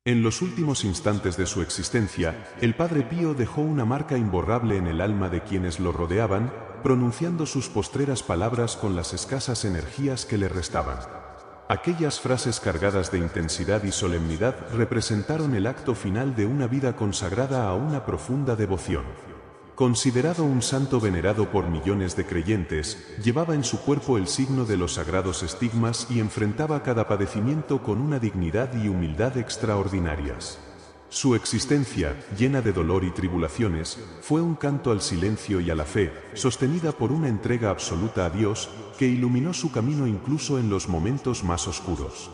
En los últimos instantes de su existencia, el Padre Pío dejó una marca imborrable en el alma de quienes lo rodeaban, pronunciando sus postreras palabras con las escasas energías que le restaban. Aquellas frases cargadas de intensidad y solemnidad representaron el acto final de una vida consagrada a una profunda devoción. Considerado un santo venerado por millones de creyentes, llevaba en su cuerpo el signo de los sagrados estigmas y enfrentaba cada padecimiento con una dignidad y humildad extraordinarias. Su existencia, llena de dolor y tribulaciones, fue un canto al silencio y a la fe, sostenida por una entrega absoluta a Dios, que iluminó su camino incluso en los momentos más oscuros.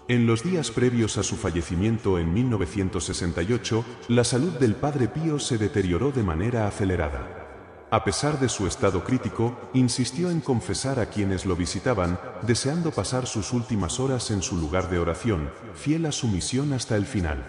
En los días previos a su fallecimiento en 1968, la salud del Padre Pío se deterioró de manera acelerada. A pesar de su estado crítico, insistió en confesar a quienes lo visitaban, deseando pasar sus últimas horas en su lugar de oración, fiel a su misión hasta el final.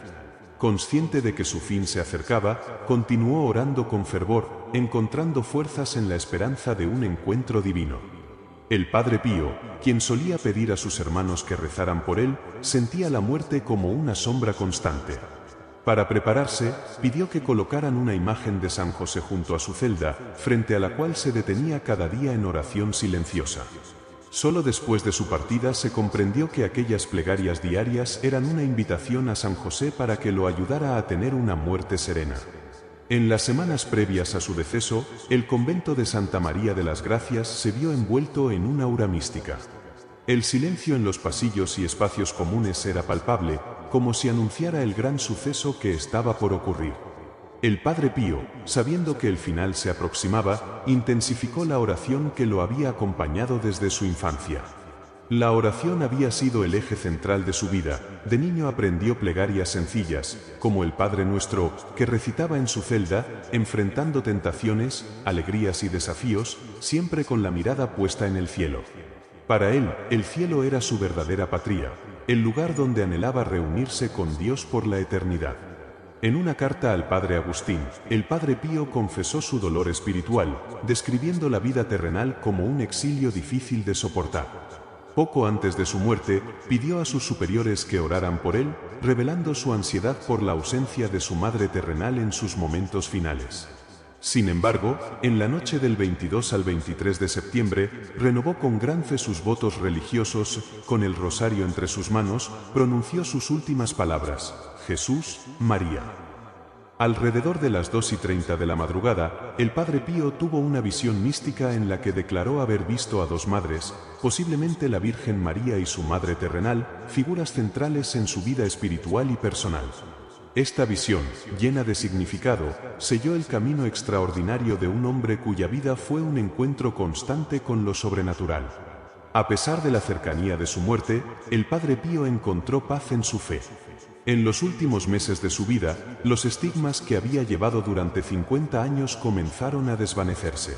Consciente de que su fin se acercaba, continuó orando con fervor, encontrando fuerzas en la esperanza de un encuentro divino. El Padre Pío, quien solía pedir a sus hermanos que rezaran por él, sentía la muerte como una sombra constante. Para prepararse, pidió que colocaran una imagen de San José junto a su celda, frente a la cual se detenía cada día en oración silenciosa. Solo después de su partida se comprendió que aquellas plegarias diarias eran una invitación a San José para que lo ayudara a tener una muerte serena. En las semanas previas a su deceso, el convento de Santa María de las Gracias se vio envuelto en una aura mística. El silencio en los pasillos y espacios comunes era palpable, como si anunciara el gran suceso que estaba por ocurrir. El Padre Pío, sabiendo que el final se aproximaba, intensificó la oración que lo había acompañado desde su infancia. La oración había sido el eje central de su vida. De niño aprendió plegarias sencillas, como el Padre Nuestro, que recitaba en su celda, enfrentando tentaciones, alegrías y desafíos, siempre con la mirada puesta en el cielo. Para él, el cielo era su verdadera patria, el lugar donde anhelaba reunirse con Dios por la eternidad. En una carta al Padre Agustín, el Padre Pío confesó su dolor espiritual, describiendo la vida terrenal como un exilio difícil de soportar. Poco antes de su muerte, pidió a sus superiores que oraran por él, revelando su ansiedad por la ausencia de su madre terrenal en sus momentos finales. Sin embargo, en la noche del 22 al 23 de septiembre, renovó con gran fe sus votos religiosos, con el rosario entre sus manos, pronunció sus últimas palabras: Jesús, María. Alrededor de las 2:30 de la madrugada, el Padre Pío tuvo una visión mística en la que declaró haber visto a dos madres, posiblemente la Virgen María y su madre terrenal, figuras centrales en su vida espiritual y personal. Esta visión, llena de significado, selló el camino extraordinario de un hombre cuya vida fue un encuentro constante con lo sobrenatural. A pesar de la cercanía de su muerte, el Padre Pío encontró paz en su fe. En los últimos meses de su vida, los estigmas que había llevado durante 50 años comenzaron a desvanecerse.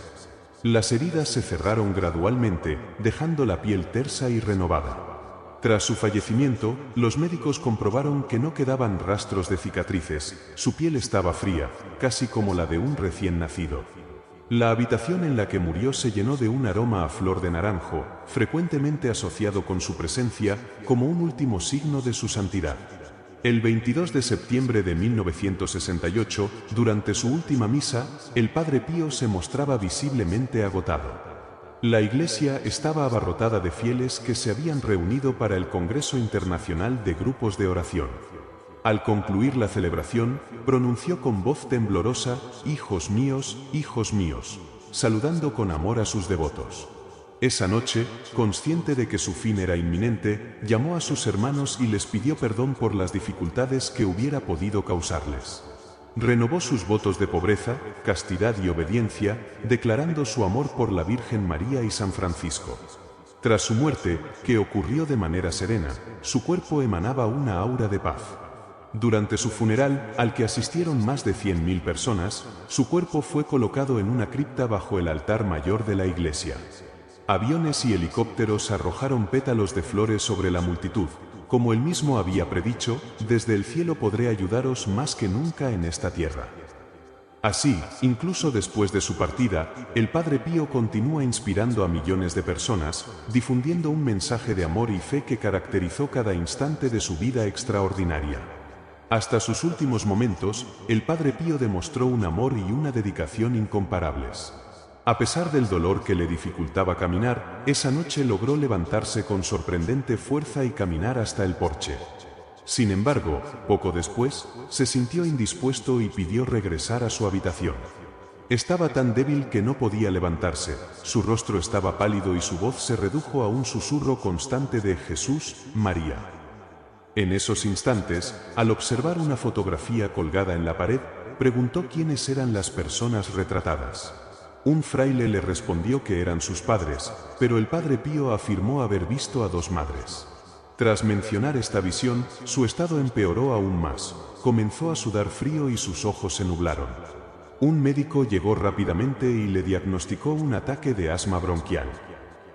Las heridas se cerraron gradualmente, dejando la piel tersa y renovada. Tras su fallecimiento, los médicos comprobaron que no quedaban rastros de cicatrices, su piel estaba fría, casi como la de un recién nacido. La habitación en la que murió se llenó de un aroma a flor de naranjo, frecuentemente asociado con su presencia, como un último signo de su santidad. El 22 de septiembre de 1968, durante su última misa, el Padre Pío se mostraba visiblemente agotado. La iglesia estaba abarrotada de fieles que se habían reunido para el Congreso Internacional de Grupos de Oración. Al concluir la celebración, pronunció con voz temblorosa: hijos míos, saludando con amor a sus devotos. Esa noche, consciente de que su fin era inminente, llamó a sus hermanos y les pidió perdón por las dificultades que hubiera podido causarles. Renovó sus votos de pobreza, castidad y obediencia, declarando su amor por la Virgen María y San Francisco. Tras su muerte, que ocurrió de manera serena, su cuerpo emanaba una aura de paz. Durante su funeral, al que asistieron más de 100.000 personas, su cuerpo fue colocado en una cripta bajo el altar mayor de la iglesia. Aviones y helicópteros arrojaron pétalos de flores sobre la multitud. Como él mismo había predicho, desde el cielo podré ayudaros más que nunca en esta tierra. Así, incluso después de su partida, el Padre Pío continúa inspirando a millones de personas, difundiendo un mensaje de amor y fe que caracterizó cada instante de su vida extraordinaria. Hasta sus últimos momentos, el Padre Pío demostró un amor y una dedicación incomparables. A pesar del dolor que le dificultaba caminar, esa noche logró levantarse con sorprendente fuerza y caminar hasta el porche. Sin embargo, poco después, se sintió indispuesto y pidió regresar a su habitación. Estaba tan débil que no podía levantarse, su rostro estaba pálido y su voz se redujo a un susurro constante de Jesús, María. En esos instantes, al observar una fotografía colgada en la pared, preguntó quiénes eran las personas retratadas. Un fraile le respondió que eran sus padres, pero el Padre Pío afirmó haber visto a dos madres. Tras mencionar esta visión, su estado empeoró aún más, comenzó a sudar frío y sus ojos se nublaron. Un médico llegó rápidamente y le diagnosticó un ataque de asma bronquial.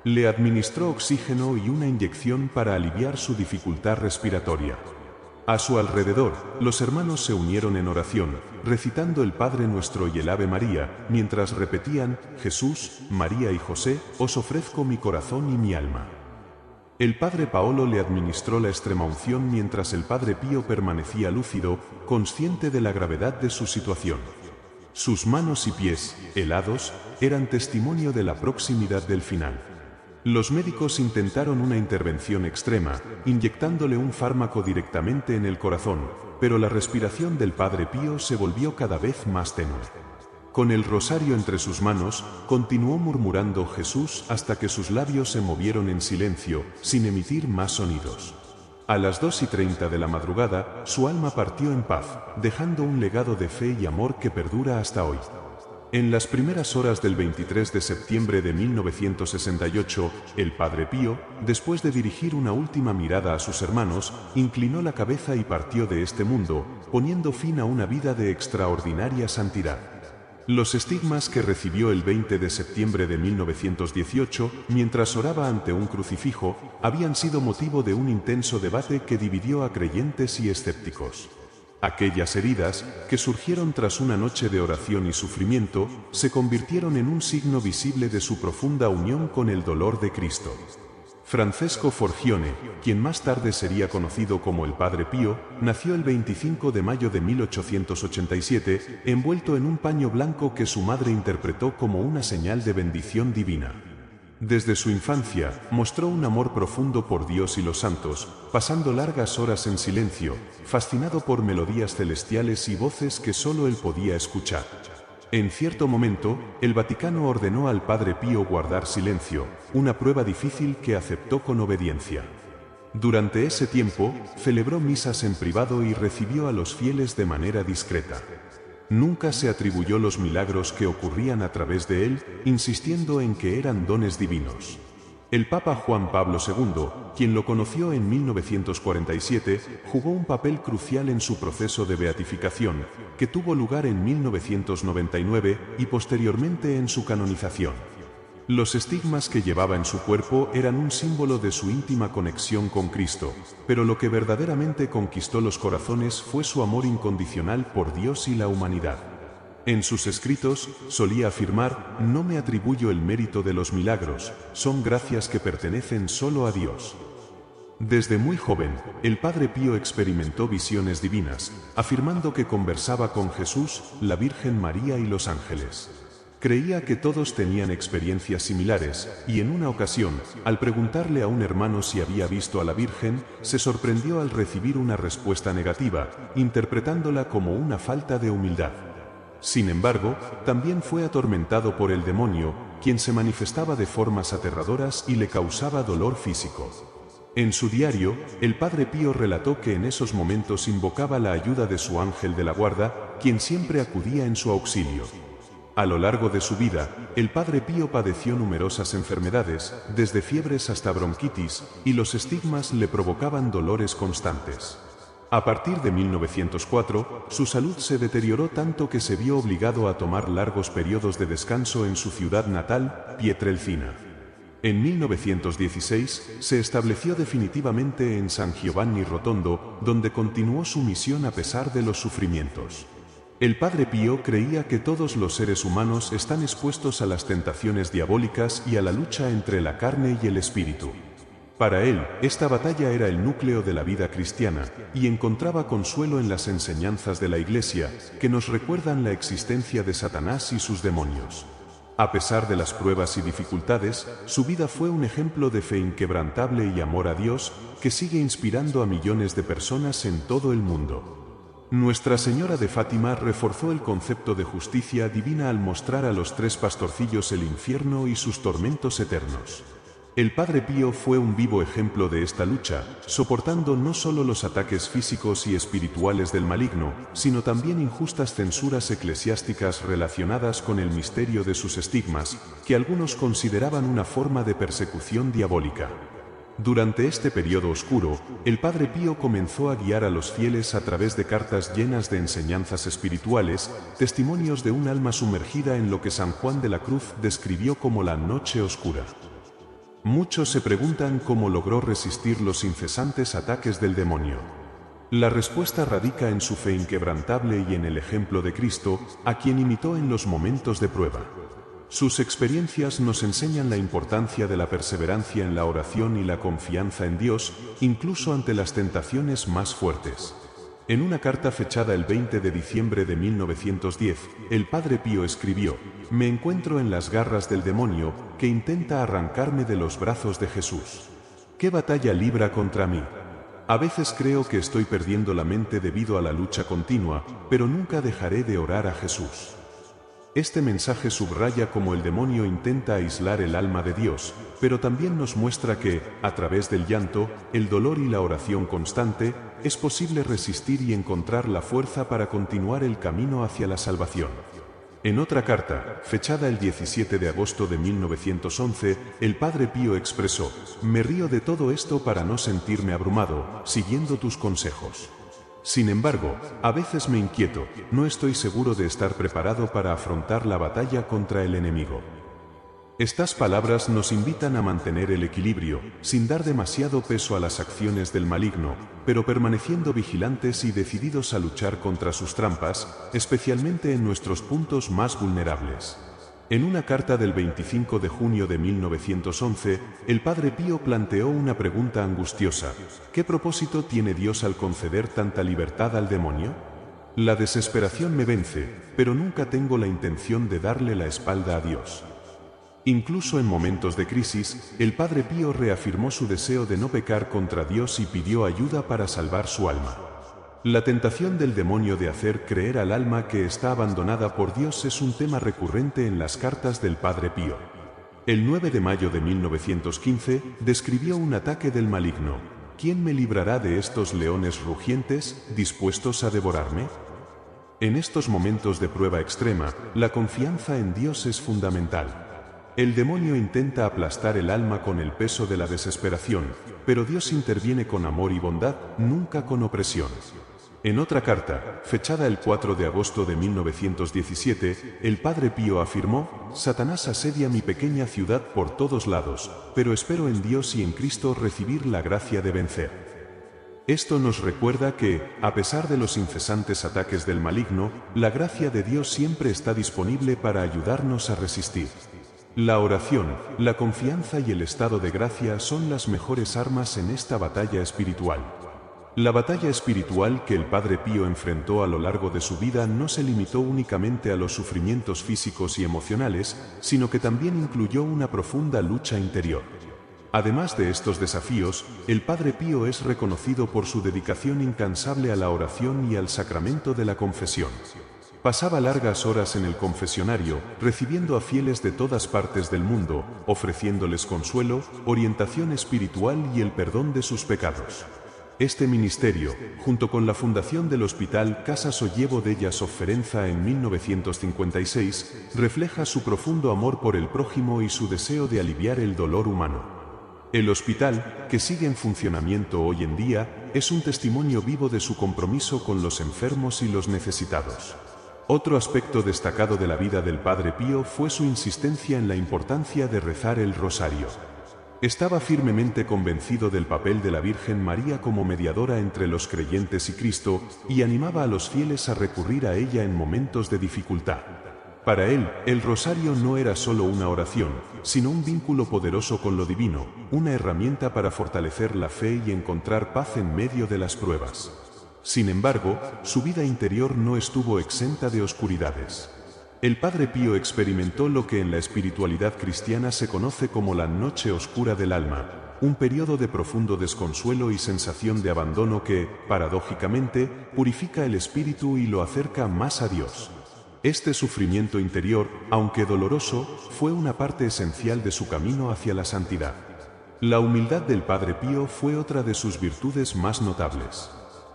Le administró oxígeno y una inyección para aliviar su dificultad respiratoria. A su alrededor, los hermanos se unieron en oración, recitando el Padre Nuestro y el Ave María, mientras repetían, Jesús, María y José, os ofrezco mi corazón y mi alma. El Padre Paolo le administró la extremaunción mientras el Padre Pío permanecía lúcido, consciente de la gravedad de su situación. Sus manos y pies, helados, eran testimonio de la proximidad del final. Los médicos intentaron una intervención extrema, inyectándole un fármaco directamente en el corazón, pero la respiración del Padre Pío se volvió cada vez más tenue. Con el rosario entre sus manos, continuó murmurando Jesús hasta que sus labios se movieron en silencio, sin emitir más sonidos. A las 2:30 de la madrugada, su alma partió en paz, dejando un legado de fe y amor que perdura hasta hoy. En las primeras horas del 23 de septiembre de 1968, el Padre Pío, después de dirigir una última mirada a sus hermanos, inclinó la cabeza y partió de este mundo, poniendo fin a una vida de extraordinaria santidad. Los estigmas que recibió el 20 de septiembre de 1918, mientras oraba ante un crucifijo, habían sido motivo de un intenso debate que dividió a creyentes y escépticos. Aquellas heridas, que surgieron tras una noche de oración y sufrimiento, se convirtieron en un signo visible de su profunda unión con el dolor de Cristo. Francesco Forgione, quien más tarde sería conocido como el Padre Pío, nació el 25 de mayo de 1887, envuelto en un paño blanco que su madre interpretó como una señal de bendición divina. Desde su infancia, mostró un amor profundo por Dios y los santos, pasando largas horas en silencio, fascinado por melodías celestiales y voces que solo él podía escuchar. En cierto momento, el Vaticano ordenó al Padre Pío guardar silencio, una prueba difícil que aceptó con obediencia. Durante ese tiempo, celebró misas en privado y recibió a los fieles de manera discreta. Nunca se atribuyó los milagros que ocurrían a través de él, insistiendo en que eran dones divinos. El Papa Juan Pablo II, quien lo conoció en 1947, jugó un papel crucial en su proceso de beatificación, que tuvo lugar en 1999 y posteriormente en su canonización. Los estigmas que llevaba en su cuerpo eran un símbolo de su íntima conexión con Cristo, pero lo que verdaderamente conquistó los corazones fue su amor incondicional por Dios y la humanidad. En sus escritos, solía afirmar, no me atribuyo el mérito de los milagros, son gracias que pertenecen solo a Dios. Desde muy joven, el Padre Pío experimentó visiones divinas, afirmando que conversaba con Jesús, la Virgen María y los ángeles. Creía que todos tenían experiencias similares, y en una ocasión, al preguntarle a un hermano si había visto a la Virgen, se sorprendió al recibir una respuesta negativa, interpretándola como una falta de humildad. Sin embargo, también fue atormentado por el demonio, quien se manifestaba de formas aterradoras y le causaba dolor físico. En su diario, el Padre Pío relató que en esos momentos invocaba la ayuda de su ángel de la guarda, quien siempre acudía en su auxilio. A lo largo de su vida, el Padre Pío padeció numerosas enfermedades, desde fiebres hasta bronquitis, y los estigmas le provocaban dolores constantes. A partir de 1904, su salud se deterioró tanto que se vio obligado a tomar largos periodos de descanso en su ciudad natal, Pietrelcina. En 1916, se estableció definitivamente en San Giovanni Rotondo, donde continuó su misión a pesar de los sufrimientos. El Padre Pío creía que todos los seres humanos están expuestos a las tentaciones diabólicas y a la lucha entre la carne y el espíritu. Para él, esta batalla era el núcleo de la vida cristiana, y encontraba consuelo en las enseñanzas de la Iglesia, que nos recuerdan la existencia de Satanás y sus demonios. A pesar de las pruebas y dificultades, su vida fue un ejemplo de fe inquebrantable y amor a Dios, que sigue inspirando a millones de personas en todo el mundo. Nuestra Señora de Fátima reforzó el concepto de justicia divina al mostrar a los tres pastorcillos el infierno y sus tormentos eternos. El Padre Pío fue un vivo ejemplo de esta lucha, soportando no solo los ataques físicos y espirituales del maligno, sino también injustas censuras eclesiásticas relacionadas con el misterio de sus estigmas, que algunos consideraban una forma de persecución diabólica. Durante este periodo oscuro, el Padre Pío comenzó a guiar a los fieles a través de cartas llenas de enseñanzas espirituales, testimonios de un alma sumergida en lo que San Juan de la Cruz describió como la noche oscura. Muchos se preguntan cómo logró resistir los incesantes ataques del demonio. La respuesta radica en su fe inquebrantable y en el ejemplo de Cristo, a quien imitó en los momentos de prueba. Sus experiencias nos enseñan la importancia de la perseverancia en la oración y la confianza en Dios, incluso ante las tentaciones más fuertes. En una carta fechada el 20 de diciembre de 1910, el Padre Pío escribió: «Me encuentro en las garras del demonio, que intenta arrancarme de los brazos de Jesús. ¿Qué batalla libra contra mí? A veces creo que estoy perdiendo la mente debido a la lucha continua, pero nunca dejaré de orar a Jesús». Este mensaje subraya cómo el demonio intenta aislar el alma de Dios, pero también nos muestra que, a través del llanto, el dolor y la oración constante, es posible resistir y encontrar la fuerza para continuar el camino hacia la salvación. En otra carta, fechada el 17 de agosto de 1911, el Padre Pío expresó: «Me río de todo esto para no sentirme abrumado, siguiendo tus consejos. Sin embargo, a veces me inquieto, no estoy seguro de estar preparado para afrontar la batalla contra el enemigo». Estas palabras nos invitan a mantener el equilibrio, sin dar demasiado peso a las acciones del maligno, pero permaneciendo vigilantes y decididos a luchar contra sus trampas, especialmente en nuestros puntos más vulnerables. En una carta del 25 de junio de 1911, el Padre Pío planteó una pregunta angustiosa: ¿qué propósito tiene Dios al conceder tanta libertad al demonio? La desesperación me vence, pero nunca tengo la intención de darle la espalda a Dios. Incluso en momentos de crisis, el Padre Pío reafirmó su deseo de no pecar contra Dios y pidió ayuda para salvar su alma. La tentación del demonio de hacer creer al alma que está abandonada por Dios es un tema recurrente en las cartas del Padre Pío. El 9 de mayo de 1915, describió un ataque del maligno: «¿Quién me librará de estos leones rugientes, dispuestos a devorarme?». En estos momentos de prueba extrema, la confianza en Dios es fundamental. El demonio intenta aplastar el alma con el peso de la desesperación, pero Dios interviene con amor y bondad, nunca con opresión. En otra carta, fechada el 4 de agosto de 1917, el Padre Pío afirmó: «Satanás asedia mi pequeña ciudad por todos lados, pero espero en Dios y en Cristo recibir la gracia de vencer». Esto nos recuerda que, a pesar de los incesantes ataques del maligno, la gracia de Dios siempre está disponible para ayudarnos a resistir. La oración, la confianza y el estado de gracia son las mejores armas en esta batalla espiritual. La batalla espiritual que el Padre Pío enfrentó a lo largo de su vida no se limitó únicamente a los sufrimientos físicos y emocionales, sino que también incluyó una profunda lucha interior. Además de estos desafíos, el Padre Pío es reconocido por su dedicación incansable a la oración y al sacramento de la confesión. Pasaba largas horas en el confesionario, recibiendo a fieles de todas partes del mundo, ofreciéndoles consuelo, orientación espiritual y el perdón de sus pecados. Este ministerio, junto con la fundación del Hospital Casa Sollievo della Sofferenza en 1956, refleja su profundo amor por el prójimo y su deseo de aliviar el dolor humano. El hospital, que sigue en funcionamiento hoy en día, es un testimonio vivo de su compromiso con los enfermos y los necesitados. Otro aspecto destacado de la vida del Padre Pío fue su insistencia en la importancia de rezar el rosario. Estaba firmemente convencido del papel de la Virgen María como mediadora entre los creyentes y Cristo, y animaba a los fieles a recurrir a ella en momentos de dificultad. Para él, el rosario no era solo una oración, sino un vínculo poderoso con lo divino, una herramienta para fortalecer la fe y encontrar paz en medio de las pruebas. Sin embargo, su vida interior no estuvo exenta de oscuridades. El Padre Pío experimentó lo que en la espiritualidad cristiana se conoce como la noche oscura del alma, un periodo de profundo desconsuelo y sensación de abandono que, paradójicamente, purifica el espíritu y lo acerca más a Dios. Este sufrimiento interior, aunque doloroso, fue una parte esencial de su camino hacia la santidad. La humildad del Padre Pío fue otra de sus virtudes más notables.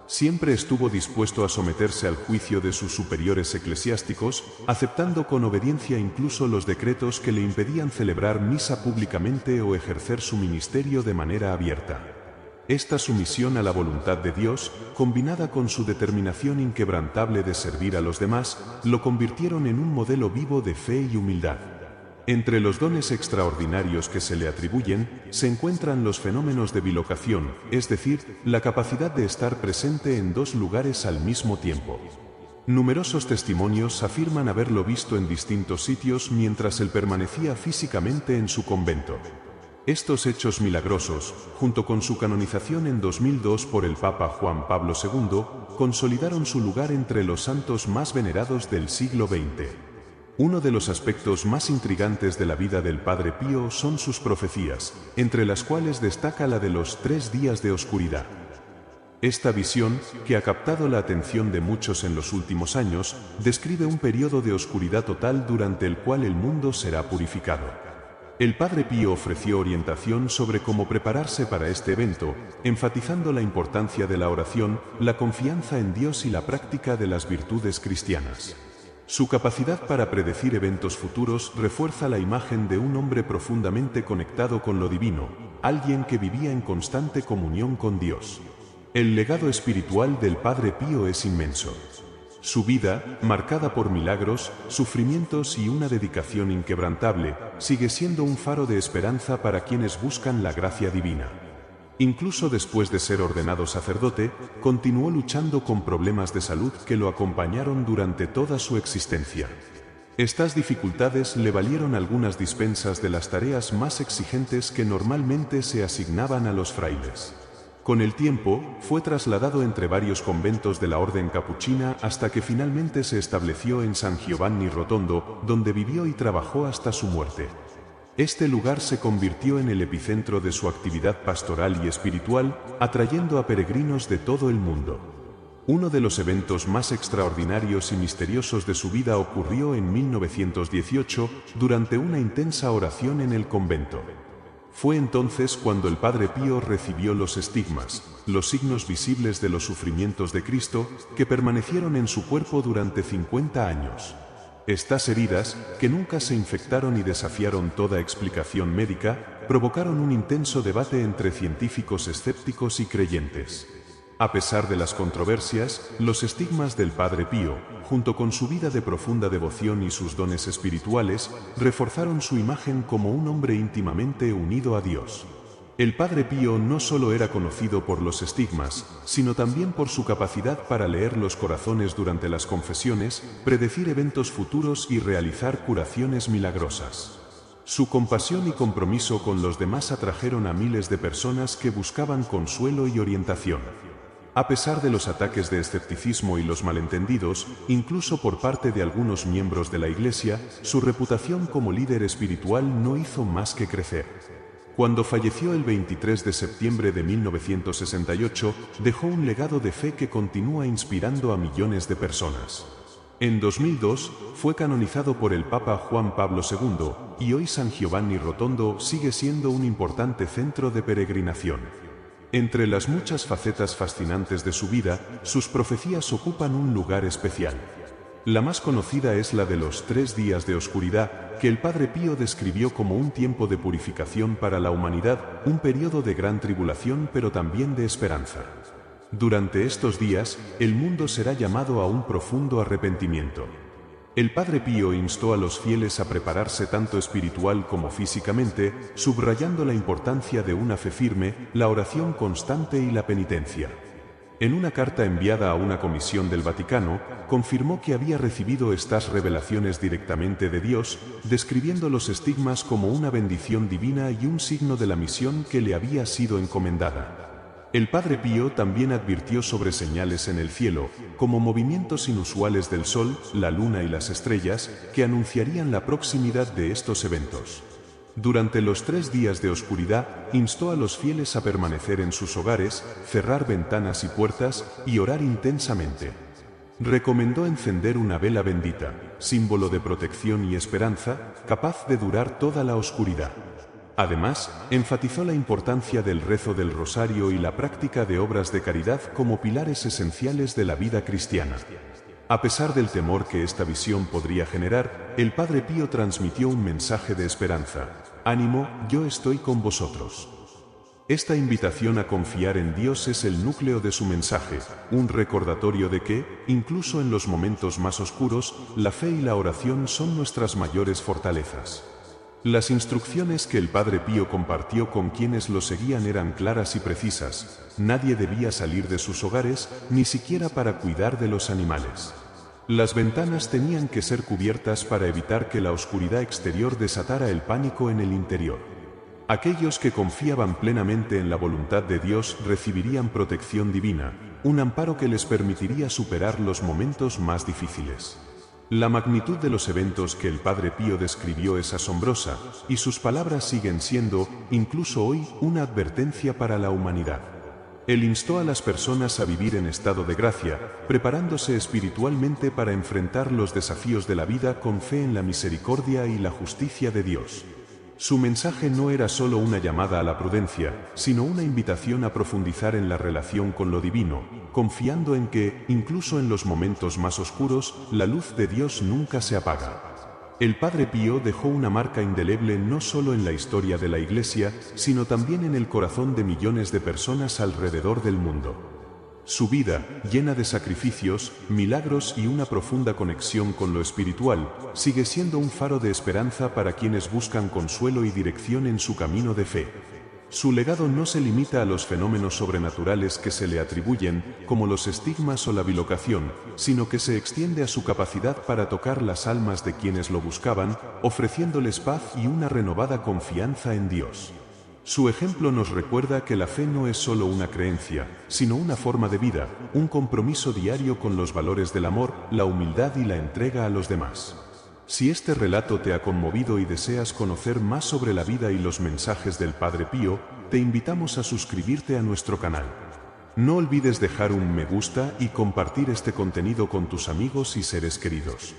Siempre estuvo dispuesto a someterse al juicio de sus superiores eclesiásticos, aceptando con obediencia incluso los decretos que le impedían celebrar misa públicamente o ejercer su ministerio de manera abierta. Esta sumisión a la voluntad de Dios, combinada con su determinación inquebrantable de servir a los demás, lo convirtieron en un modelo vivo de fe y humildad. Entre los dones extraordinarios que se le atribuyen, se encuentran los fenómenos de bilocación, es decir, la capacidad de estar presente en dos lugares al mismo tiempo. Numerosos testimonios afirman haberlo visto en distintos sitios mientras él permanecía físicamente en su convento. Estos hechos milagrosos, junto con su canonización en 2002 por el Papa Juan Pablo II, consolidaron su lugar entre los santos más venerados del siglo XX. Uno de los aspectos más intrigantes de la vida del Padre Pío son sus profecías, entre las cuales destaca la de los 3 días de oscuridad. Esta visión, que ha captado la atención de muchos en los últimos años, describe un periodo de oscuridad total durante el cual el mundo será purificado. El Padre Pío ofreció orientación sobre cómo prepararse para este evento, enfatizando la importancia de la oración, la confianza en Dios y la práctica de las virtudes cristianas. Su capacidad para predecir eventos futuros refuerza la imagen de un hombre profundamente conectado con lo divino, alguien que vivía en constante comunión con Dios. El legado espiritual del Padre Pío es inmenso. Su vida, marcada por milagros, sufrimientos y una dedicación inquebrantable, sigue siendo un faro de esperanza para quienes buscan la gracia divina. Incluso después de ser ordenado sacerdote, continuó luchando con problemas de salud que lo acompañaron durante toda su existencia. Estas dificultades le valieron algunas dispensas de las tareas más exigentes que normalmente se asignaban a los frailes. Con el tiempo, fue trasladado entre varios conventos de la orden capuchina hasta que finalmente se estableció en San Giovanni Rotondo, donde vivió y trabajó hasta su muerte. Este lugar se convirtió en el epicentro de su actividad pastoral y espiritual, atrayendo a peregrinos de todo el mundo. Uno de los eventos más extraordinarios y misteriosos de su vida ocurrió en 1918, durante una intensa oración en el convento. Fue entonces cuando el Padre Pío recibió los estigmas, los signos visibles de los sufrimientos de Cristo, que permanecieron en su cuerpo durante 50 años. Estas heridas, que nunca se infectaron y desafiaron toda explicación médica, provocaron un intenso debate entre científicos escépticos y creyentes. A pesar de las controversias, los estigmas del Padre Pío, junto con su vida de profunda devoción y sus dones espirituales, reforzaron su imagen como un hombre íntimamente unido a Dios. El Padre Pío no solo era conocido por los estigmas, sino también por su capacidad para leer los corazones durante las confesiones, predecir eventos futuros y realizar curaciones milagrosas. Su compasión y compromiso con los demás atrajeron a miles de personas que buscaban consuelo y orientación. A pesar de los ataques de escepticismo y los malentendidos, incluso por parte de algunos miembros de la Iglesia, su reputación como líder espiritual no hizo más que crecer. Cuando falleció el 23 de septiembre de 1968, dejó un legado de fe que continúa inspirando a millones de personas. En 2002, fue canonizado por el Papa Juan Pablo II, y hoy San Giovanni Rotondo sigue siendo un importante centro de peregrinación. Entre las muchas facetas fascinantes de su vida, sus profecías ocupan un lugar especial. La más conocida es la de los 3 días de oscuridad, que el Padre Pío describió como un tiempo de purificación para la humanidad, un periodo de gran tribulación pero también de esperanza. Durante estos días, el mundo será llamado a un profundo arrepentimiento. El Padre Pío instó a los fieles a prepararse tanto espiritual como físicamente, subrayando la importancia de una fe firme, la oración constante y la penitencia. En una carta enviada a una comisión del Vaticano, confirmó que había recibido estas revelaciones directamente de Dios, describiendo los estigmas como una bendición divina y un signo de la misión que le había sido encomendada. El Padre Pío también advirtió sobre señales en el cielo, como movimientos inusuales del Sol, la Luna y las estrellas, que anunciarían la proximidad de estos eventos. Durante los 3 días de oscuridad, instó a los fieles a permanecer en sus hogares, cerrar ventanas y puertas, y orar intensamente. Recomendó encender una vela bendita, símbolo de protección y esperanza, capaz de durar toda la oscuridad. Además, enfatizó la importancia del rezo del rosario y la práctica de obras de caridad como pilares esenciales de la vida cristiana. A pesar del temor que esta visión podría generar, el Padre Pío transmitió un mensaje de esperanza. Ánimo, yo estoy con vosotros. Esta invitación a confiar en Dios es el núcleo de su mensaje, un recordatorio de que, incluso en los momentos más oscuros, la fe y la oración son nuestras mayores fortalezas. Las instrucciones que el Padre Pío compartió con quienes lo seguían eran claras y precisas. Nadie debía salir de sus hogares, ni siquiera para cuidar de los animales. Las ventanas tenían que ser cubiertas para evitar que la oscuridad exterior desatara el pánico en el interior. Aquellos que confiaban plenamente en la voluntad de Dios recibirían protección divina, un amparo que les permitiría superar los momentos más difíciles. La magnitud de los eventos que el Padre Pío describió es asombrosa, y sus palabras siguen siendo, incluso hoy, una advertencia para la humanidad. Él instó a las personas a vivir en estado de gracia, preparándose espiritualmente para enfrentar los desafíos de la vida con fe en la misericordia y la justicia de Dios. Su mensaje no era solo una llamada a la prudencia, sino una invitación a profundizar en la relación con lo divino, confiando en que, incluso en los momentos más oscuros, la luz de Dios nunca se apaga. El Padre Pío dejó una marca indeleble no solo en la historia de la Iglesia, sino también en el corazón de millones de personas alrededor del mundo. Su vida, llena de sacrificios, milagros y una profunda conexión con lo espiritual, sigue siendo un faro de esperanza para quienes buscan consuelo y dirección en su camino de fe. Su legado no se limita a los fenómenos sobrenaturales que se le atribuyen, como los estigmas o la bilocación, sino que se extiende a su capacidad para tocar las almas de quienes lo buscaban, ofreciéndoles paz y una renovada confianza en Dios. Su ejemplo nos recuerda que la fe no es solo una creencia, sino una forma de vida, un compromiso diario con los valores del amor, la humildad y la entrega a los demás. Si este relato te ha conmovido y deseas conocer más sobre la vida y los mensajes del Padre Pío, te invitamos a suscribirte a nuestro canal. No olvides dejar un me gusta y compartir este contenido con tus amigos y seres queridos.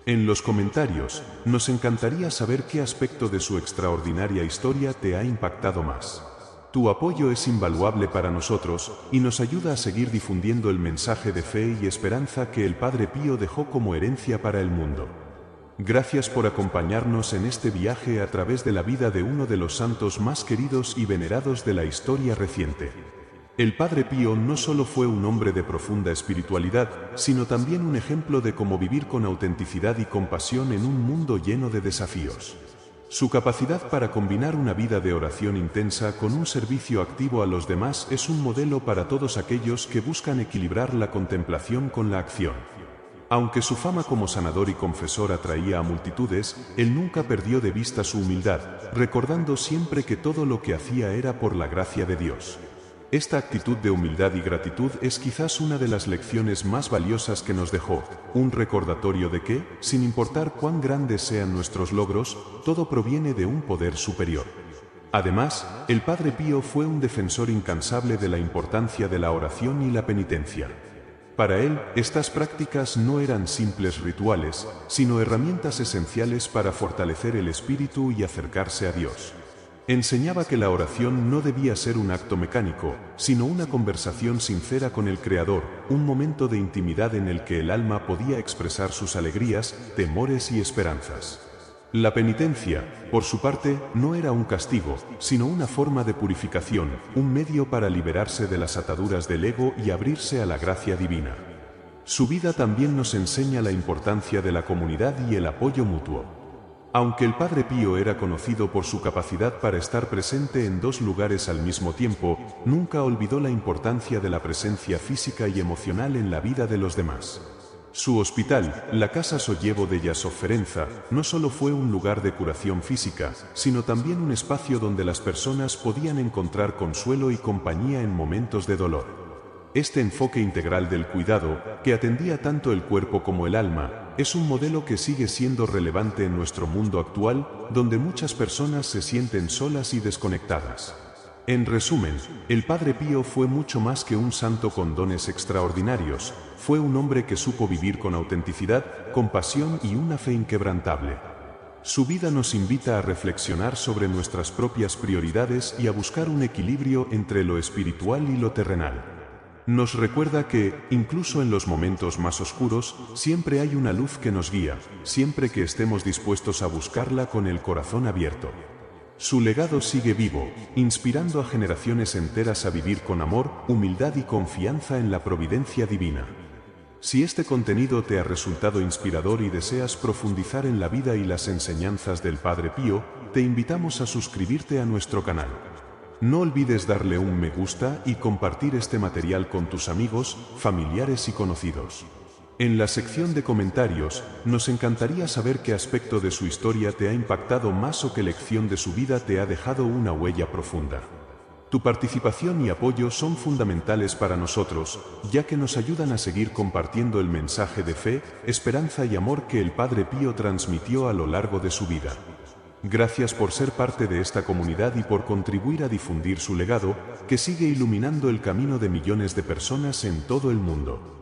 En los comentarios, nos encantaría saber qué aspecto de su extraordinaria historia te ha impactado más. Tu apoyo es invaluable para nosotros y nos ayuda a seguir difundiendo el mensaje de fe y esperanza que el Padre Pío dejó como herencia para el mundo. Gracias por acompañarnos en este viaje a través de la vida de uno de los santos más queridos y venerados de la historia reciente. El Padre Pío no solo fue un hombre de profunda espiritualidad, sino también un ejemplo de cómo vivir con autenticidad y compasión en un mundo lleno de desafíos. Su capacidad para combinar una vida de oración intensa con un servicio activo a los demás es un modelo para todos aquellos que buscan equilibrar la contemplación con la acción. Aunque su fama como sanador y confesor atraía a multitudes, él nunca perdió de vista su humildad, recordando siempre que todo lo que hacía era por la gracia de Dios. Esta actitud de humildad y gratitud es quizás una de las lecciones más valiosas que nos dejó, un recordatorio de que, sin importar cuán grandes sean nuestros logros, todo proviene de un poder superior. Además, el Padre Pío fue un defensor incansable de la importancia de la oración y la penitencia. Para él, estas prácticas no eran simples rituales, sino herramientas esenciales para fortalecer el espíritu y acercarse a Dios. Enseñaba que la oración no debía ser un acto mecánico, sino una conversación sincera con el Creador, un momento de intimidad en el que el alma podía expresar sus alegrías, temores y esperanzas. La penitencia, por su parte, no era un castigo, sino una forma de purificación, un medio para liberarse de las ataduras del ego y abrirse a la gracia divina. Su vida también nos enseña la importancia de la comunidad y el apoyo mutuo. Aunque el Padre Pío era conocido por su capacidad para estar presente en dos lugares al mismo tiempo, nunca olvidó la importancia de la presencia física y emocional en la vida de los demás. Su hospital, la Casa Sollievo della Sofferenza, no solo fue un lugar de curación física, sino también un espacio donde las personas podían encontrar consuelo y compañía en momentos de dolor. Este enfoque integral del cuidado, que atendía tanto el cuerpo como el alma, es un modelo que sigue siendo relevante en nuestro mundo actual, donde muchas personas se sienten solas y desconectadas. En resumen, el Padre Pío fue mucho más que un santo con dones extraordinarios, fue un hombre que supo vivir con autenticidad, compasión y una fe inquebrantable. Su vida nos invita a reflexionar sobre nuestras propias prioridades y a buscar un equilibrio entre lo espiritual y lo terrenal. Nos recuerda que, incluso en los momentos más oscuros, siempre hay una luz que nos guía, siempre que estemos dispuestos a buscarla con el corazón abierto. Su legado sigue vivo, inspirando a generaciones enteras a vivir con amor, humildad y confianza en la providencia divina. Si este contenido te ha resultado inspirador y deseas profundizar en la vida y las enseñanzas del Padre Pío, te invitamos a suscribirte a nuestro canal. No olvides darle un me gusta y compartir este material con tus amigos, familiares y conocidos. En la sección de comentarios, nos encantaría saber qué aspecto de su historia te ha impactado más o qué lección de su vida te ha dejado una huella profunda. Tu participación y apoyo son fundamentales para nosotros, ya que nos ayudan a seguir compartiendo el mensaje de fe, esperanza y amor que el Padre Pío transmitió a lo largo de su vida. Gracias por ser parte de esta comunidad y por contribuir a difundir su legado, que sigue iluminando el camino de millones de personas en todo el mundo.